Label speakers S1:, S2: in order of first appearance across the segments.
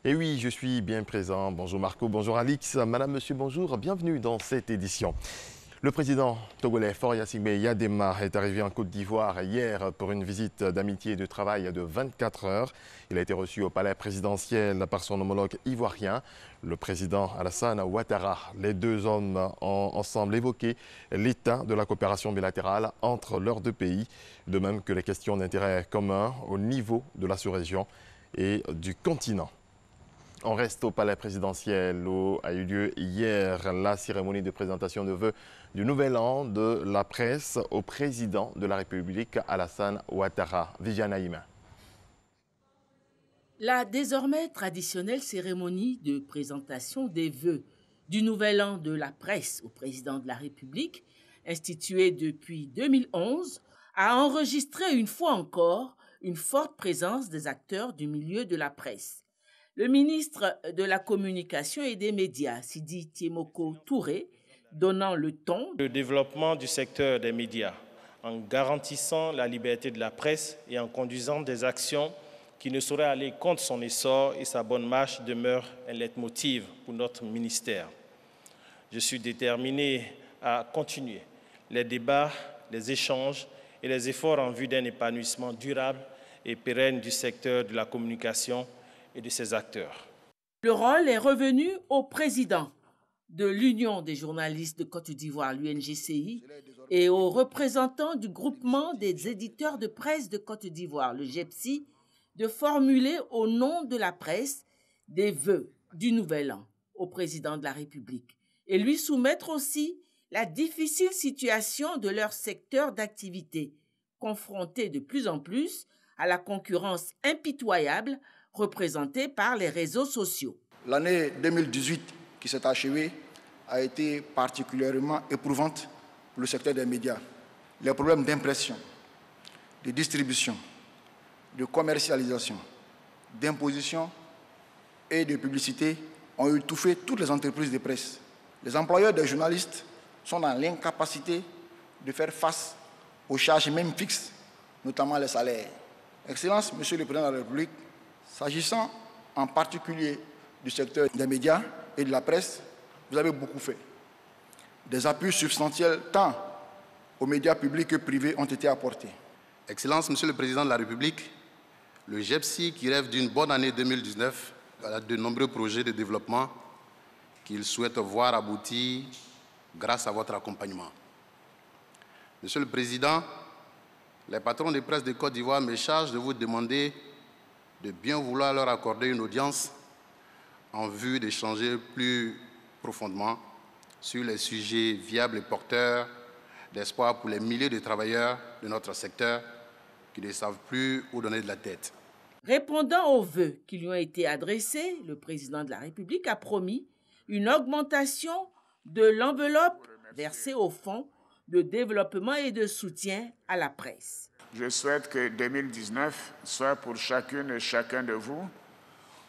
S1: Et oui, je suis bien présent. Bonjour Marco, bonjour Alix, madame, monsieur, bonjour. Bienvenue dans cette édition. Le président togolais Faure Gnassingbé Eyadema est arrivé en Côte d'Ivoire hier pour une visite d'amitié et de travail de 24 heures. Il a été reçu au palais présidentiel par son homologue ivoirien, le président Alassane Ouattara. Les deux hommes ont ensemble évoqué l'état de la coopération bilatérale entre leurs deux pays, de même que les questions d'intérêt commun au niveau de la sous-région et du continent. On reste au palais présidentiel où a eu lieu hier la cérémonie de présentation de vœux du nouvel an de la presse au président de la République, Alassane Ouattara. Viviane Haïma.
S2: La désormais traditionnelle cérémonie de présentation des vœux du nouvel an de la presse au président de la République, instituée depuis 2011, a enregistré une fois encore une forte présence des acteurs du milieu de la presse. Le ministre de la Communication et des Médias, Sidi Tiemoko Touré, donnant le ton.
S3: Le développement du secteur des médias, en garantissant la liberté de la presse et en conduisant des actions qui ne sauraient aller contre son essor et sa bonne marche, demeure un leitmotiv pour notre ministère. Je suis déterminé à continuer les débats, les échanges et les efforts en vue d'un épanouissement durable et pérenne du secteur de la communication et de ses acteurs.
S2: Le rôle est revenu au président de l'Union des journalistes de Côte d'Ivoire, l'UNGCI, et aux représentants du groupement des éditeurs de presse de Côte d'Ivoire, le GEPSI, de formuler au nom de la presse des vœux du nouvel an au président de la République et lui soumettre aussi la difficile situation de leur secteur d'activité, confronté de plus en plus à la concurrence impitoyable représentée par les réseaux sociaux.
S4: L'année 2018 qui s'est achevée a été particulièrement éprouvante pour le secteur des médias. Les problèmes d'impression, de distribution, de commercialisation, d'imposition et de publicité ont étouffé toutes les entreprises de presse. Les employeurs des journalistes sont dans l'incapacité de faire face aux charges même fixes, notamment les salaires. Excellences, Monsieur le Président de la République, s'agissant en particulier du secteur des médias et de la presse, vous avez beaucoup fait. Des appuis substantiels tant aux médias publics que privés ont été apportés.
S5: Excellences, Monsieur le Président de la République, le GEPSI, qui rêve d'une bonne année 2019, a de nombreux projets de développement qu'il souhaite voir aboutir grâce à votre accompagnement. Monsieur le Président, les patrons de presse de Côte d'Ivoire me chargent de vous demander de bien vouloir leur accorder une audience en vue d'échanger plus profondément sur les sujets viables et porteurs d'espoir pour les milliers de travailleurs de notre secteur qui ne savent plus où donner de la tête.
S2: Répondant aux vœux qui lui ont été adressés, le président de la République a promis une augmentation de l'enveloppe versée au Fonds de développement et de soutien à la presse.
S6: Je souhaite que 2019 soit pour chacune et chacun de vous,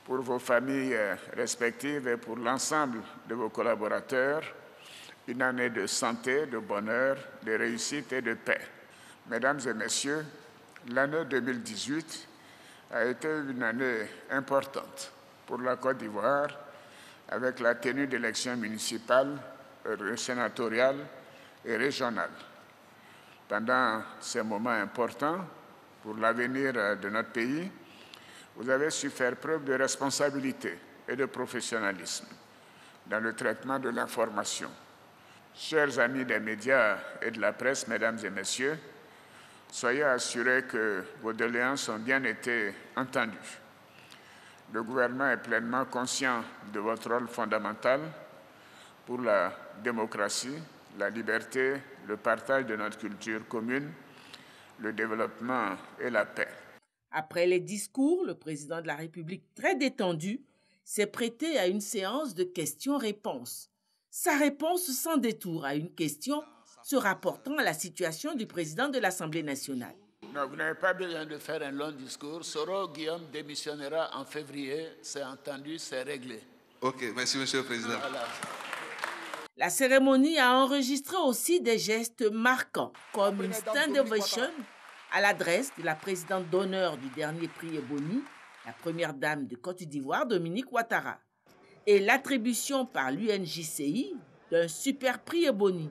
S6: pour vos familles respectives et pour l'ensemble de vos collaborateurs, une année de santé, de bonheur, de réussite et de paix. Mesdames et messieurs, l'année 2018 a été une année importante pour la Côte d'Ivoire avec la tenue d'élections municipales, sénatoriales et régionales. Pendant ces moments importants pour l'avenir de notre pays, vous avez su faire preuve de responsabilité et de professionnalisme dans le traitement de l'information. Chers amis des médias et de la presse, mesdames et messieurs, soyez assurés que vos doléances ont bien été entendues. Le gouvernement est pleinement conscient de votre rôle fondamental pour la démocratie, la liberté, le partage de notre culture commune, le développement et la paix.
S2: Après les discours, le président de la République, très détendu, s'est prêté à une séance de questions-réponses. Sa réponse sans détour à une question se rapportant à la situation du président de l'Assemblée nationale.
S7: Non, vous n'avez pas besoin de faire un long discours. Soro Guillaume démissionnera en février. C'est entendu, c'est réglé.
S5: Ok, merci, Monsieur le Président.
S7: Voilà.
S2: La cérémonie a enregistré aussi des gestes marquants, comme une stand ovation à l'adresse de la présidente d'honneur du dernier prix Ebony, la première dame de Côte d'Ivoire, Dominique Ouattara, et l'attribution par l'UNJCI d'un super prix Ebony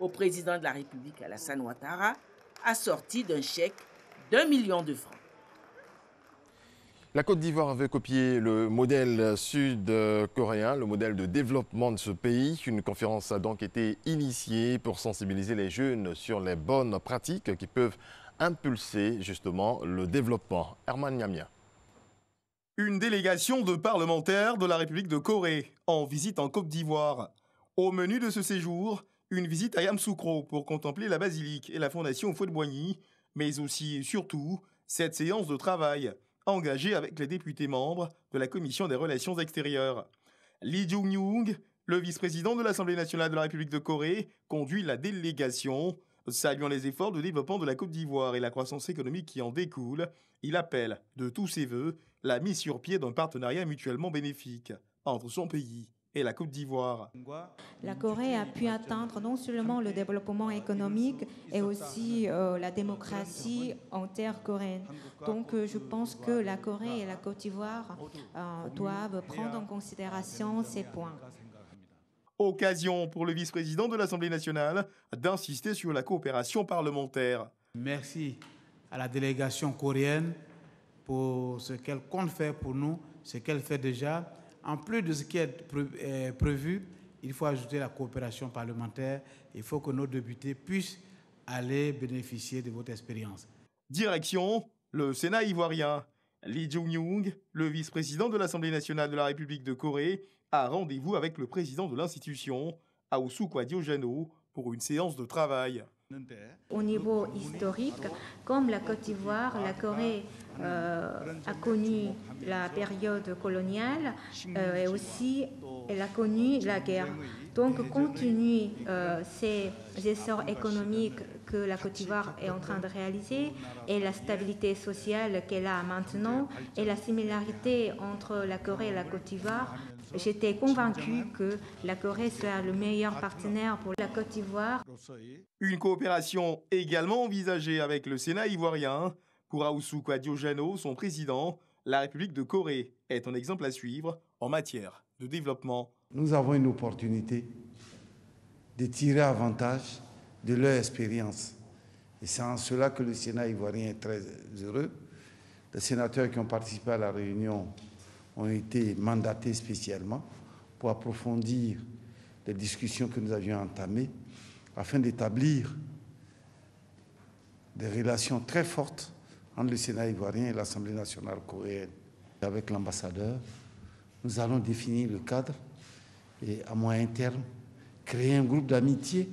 S2: au président de la République Alassane Ouattara, assorti d'un chèque d'1 million de francs.
S1: La Côte d'Ivoire veut copier le modèle sud-coréen, le modèle de développement de ce pays. Une conférence a donc été initiée pour sensibiliser les jeunes sur les bonnes pratiques qui peuvent impulser justement le développement. Herman Niamia.
S8: Une délégation de parlementaires de la République de Corée en visite en Côte d'Ivoire. Au menu de ce séjour, une visite à Yamoussoukro pour contempler la basilique et la fondation Houphouët-Boigny, mais aussi et surtout cette séance de travail engagée avec les députés membres de la Commission des Relations extérieures. Lee Jung-young, le vice-président de l'Assemblée nationale de la République de Corée, conduit la délégation. Saluant les efforts de développement de la Côte d'Ivoire et la croissance économique qui en découle, il appelle de tous ses vœux la mise sur pied d'un partenariat mutuellement bénéfique entre son pays et la Côte d'Ivoire.
S9: La Corée a pu atteindre non seulement le développement économique et aussi la démocratie en terre coréenne. Donc je pense que la Corée et la Côte d'Ivoire doivent prendre en considération ces points.
S8: Occasion pour le vice-président de l'Assemblée nationale d'insister sur la coopération parlementaire.
S10: Merci à la délégation coréenne pour ce qu'elle compte faire pour nous, ce qu'elle fait déjà. En plus de ce qui est prévu, il faut ajouter la coopération parlementaire. Il faut que nos députés puissent aller bénéficier de votre expérience.
S8: Direction le Sénat ivoirien. Lee Jung-young, le vice-président de l'Assemblée nationale de la République de Corée, a rendez-vous avec le président de l'institution, Aoussoukwa Diogeno, pour une séance de travail.
S9: Au niveau historique, comme la Côte d'Ivoire, la Corée a connu la période coloniale et aussi elle a connu la guerre. Donc, compte tenu ces essors économiques que la Côte d'Ivoire est en train de réaliser et la stabilité sociale qu'elle a maintenant et la similarité entre la Corée et la Côte d'Ivoire, j'étais convaincue que la Corée soit le meilleur partenaire pour la Côte d'Ivoire.
S8: Une coopération également envisagée avec le Sénat ivoirien. Pour Aoussoukwa Diogeno, son président, la République de Corée est un exemple à suivre en matière de développement.
S11: Nous avons une opportunité de tirer avantage de leur expérience. Et c'est en cela que le Sénat ivoirien est très heureux. Les sénateurs qui ont participé à la réunion ont été mandatés spécialement pour approfondir les discussions que nous avions entamées afin d'établir des relations très fortes entre le Sénat ivoirien et l'Assemblée nationale coréenne. Avec l'ambassadeur, nous allons définir le cadre et à moyen terme, créer un groupe d'amitié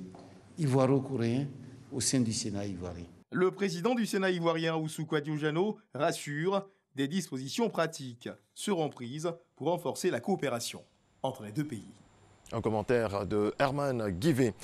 S11: ivoiro-coréen au sein du Sénat ivoirien.
S8: Le président du Sénat ivoirien, Aoussoukwa Diogeno, rassure, des dispositions pratiques seront prises pour renforcer la coopération entre les deux pays.
S1: Un commentaire de Herman Guivet.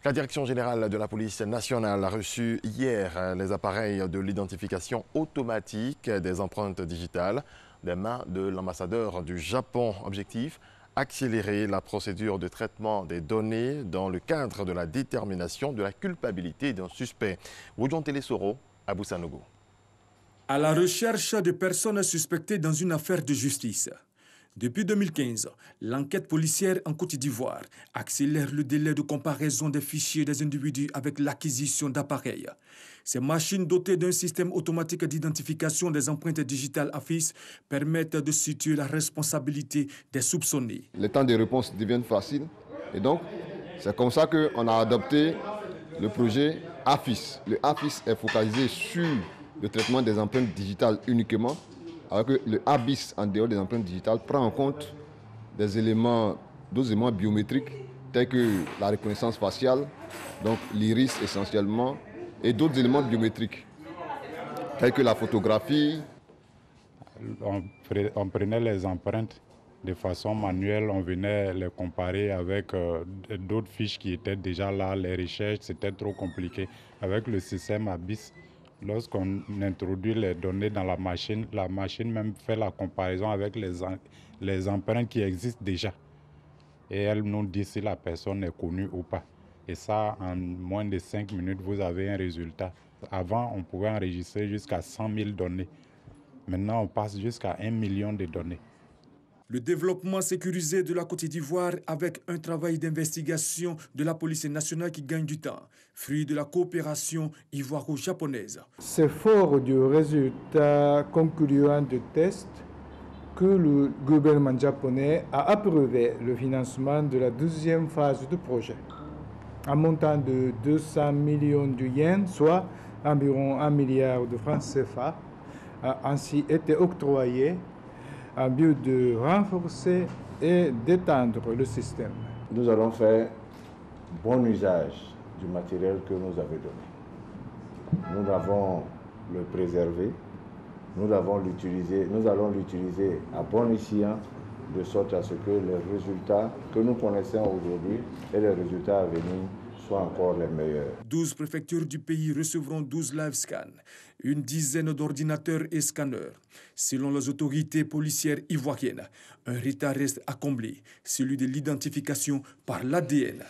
S1: La Direction générale de la police nationale a reçu hier les appareils de l'identification automatique des empreintes digitales des mains de l'ambassadeur du Japon. Objectif, accélérer la procédure de traitement des données dans le cadre de la détermination de la culpabilité d'un suspect. Wodjon Telesoro, à Boussanogo.
S12: À la recherche de personnes suspectées dans une affaire de justice. Depuis 2015, l'enquête policière en Côte d'Ivoire accélère le délai de comparaison des fichiers des individus avec l'acquisition d'appareils. Ces machines dotées d'un système automatique d'identification des empreintes digitales AFIS permettent de situer la responsabilité des soupçonnés.
S13: Les temps de réponse deviennent faciles et donc c'est comme ça qu'on a adopté le projet AFIS. Le AFIS est focalisé sur le traitement des empreintes digitales uniquement, alors que le ABIS, en dehors des empreintes digitales, prend en compte d'autres éléments biométriques tels que la reconnaissance faciale, donc l'iris essentiellement, et d'autres éléments biométriques tels que la photographie.
S14: On prenait les empreintes de façon manuelle, on venait les comparer avec d'autres fiches qui étaient déjà là, les recherches, c'était trop compliqué. Avec le système ABIS, lorsqu'on introduit les données dans la machine même fait la comparaison avec les empreintes qui existent déjà. Et elle nous dit si la personne est connue ou pas. Et ça, en moins de 5 minutes, vous avez un résultat. Avant, on pouvait enregistrer jusqu'à 100 000 données. Maintenant, on passe jusqu'à 1 million de données.
S12: Le développement sécurisé de la Côte d'Ivoire avec un travail d'investigation de la police nationale qui gagne du temps, fruit de la coopération ivoiro-japonaise.
S15: C'est fort du résultat concluant de tests que le gouvernement japonais a approuvé le financement de la deuxième phase du projet. Un montant de 200 millions de yens, soit environ 1 milliard de francs CFA, a ainsi été octroyé en but de renforcer et d'étendre le système.
S16: Nous allons faire bon usage du matériel que nous avez donné. Nous allons le préserver, nous allons l'utiliser à bon escient, de sorte à ce que les résultats que nous connaissons aujourd'hui et les résultats à venir soient encore les meilleurs.
S12: 12 préfectures du pays recevront 12 live scans, une dizaine d'ordinateurs et scanners. Selon les autorités policières ivoiriennes, un retard reste à combler, celui de l'identification par l'ADN.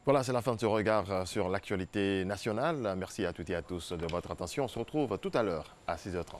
S1: Voilà, c'est la fin de ce regard sur l'actualité nationale. Merci à toutes et à tous de votre attention. On se retrouve tout à l'heure à 6h30.